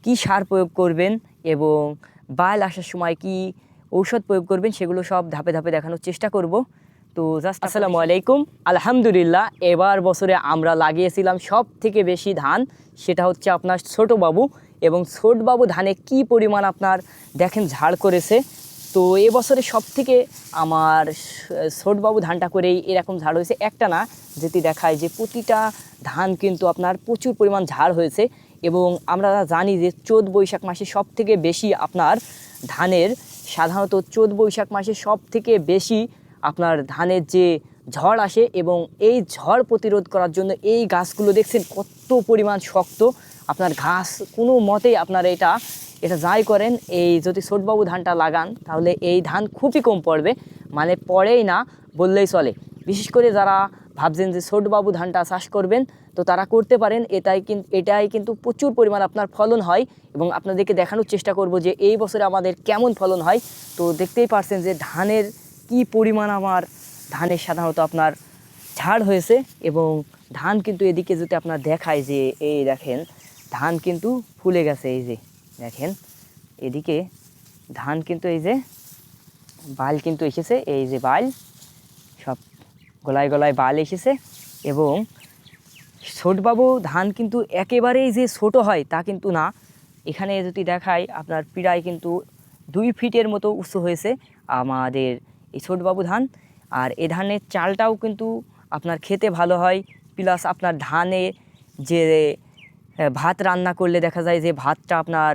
কি সার প্রয়োগ করবেন এবং বাল আসার সময় কি ঔষধ প্রয়োগ করবেন সেগুলো সব ধাপে ধাপে দেখানোর চেষ্টা করব। তো জাস্ট আসসালামু আলাইকুম। আলহামদুলিল্লাহ, এবার বছরে আমরা লাগিয়েছিলাম সব থেকে বেশি ধান, সেটা হচ্ছে আপনার ছোট বাবু। এবং ছোট বাবু ধানে কি পরিমাণ আপনার দেখেন ঝাড় করেছে। তো এবছরে সব থেকে আমার ছোট বাবু ধানটা করেই এরকম ঝাড় হয়েছে, একটা না, যেটি দেখায় যে প্রতিটা ধান কিন্তু আপনার প্রচুর পরিমাণ ঝাড় হয়েছে। এবং আমরা জানি যে চৈত বৈশাখ মাসে সব থেকে বেশি আপনার ধানের, সাধারণত চৈত বৈশাখ মাসে সব থেকে বেশি আপনার ধানের যে ঝড় আসে, এবং এই ঝড় প্রতিরোধ করার জন্য এই গাছগুলো দেখছেন কত পরিমাণ শক্ত। আপনার ঘাস কোনো মতেই আপনার এটা যাই করেন, এই যদি ছোটবাবু ধানটা লাগান তাহলে এই ধান খুবই কম পড়বে, মানে পড়েই না বললেই চলে। বিশেষ করে যারা ভাবছেন যে ছোটবাবু ধানটা চাষ করবেন, তো তারা করতে পারেন। এটাই কিন্তু প্রচুর পরিমাণ আপনার ফলন হয়, এবং আপনাদেরকে দেখানোর চেষ্টা করব যে এই বছরে আমাদের কেমন ফলন হয়। তো দেখতেই পারছেন যে ধানের কি পরিমাণ আমার ধানের সাধারণত আপনার ঝাড় হয়েছে। এবং ধান কিন্তু এদিকে যদি আপনার দেখায় যে এই দেখেন ধান কিন্তু ফুলে গেছে, এই যে দেখেন এদিকে ধান কিন্তু এই যে বাল কিন্তু এসেছে, এই যে বাল সব গলায় গলায় বাল এসেছে। এবং ছোটবাবু ধান কিন্তু একেবারেই যে ছোট হয় তা কিন্তু না, এখানে যদি দেখায় আপনার প্রায় কিন্তু 2 ফিটের মতো উঁচু হয়েছে আমাদের এই ছোটবাবু ধান। আর এ ধানের চালটাও কিন্তু আপনার খেতে ভালো হয়, প্লাস আপনার ধানে যে ভাত রান্না করলে দেখা যায় যে ভাতটা আপনার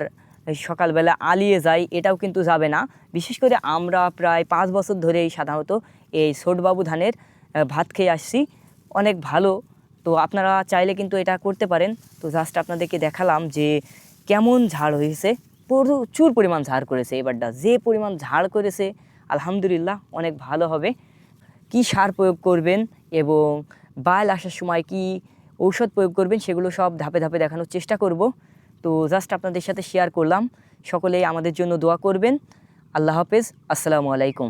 সকালবেলা আলিয়ে যায়, এটাও কিন্তু যাবে না। বিশেষ করে আমরা প্রায় 5 বছর ধরেই সাধারণত এই ছোটবাবু ধানের ভাত খেয়ে আসছি, অনেক ভালো। তো আপনারা চাইলে কিন্তু এটা করতে পারেন। তো জাস্ট আপনাদেরকে দেখালাম যে কেমন ঝাড় হয়েছে, প্রচুর পরিমাণ ঝাড় করেছে। এবারটা যে পরিমাণ ঝাড় করেছে আলহামদুলিল্লাহ অনেক ভালো হবে। কি সার প্রয়োগ করবেন এবং বাল আসার সময় কি ঔষধ প্রয়োগ করবেন সেগুলো সব ধাপে ধাপে দেখানোর চেষ্টা করব। তো জাস্ট আপনাদের সাথে শেয়ার করলাম। সকলেই আমাদের জন্য দোয়া করবেন। আল্লাহ হাফেজ, আসসালামু আলাইকুম।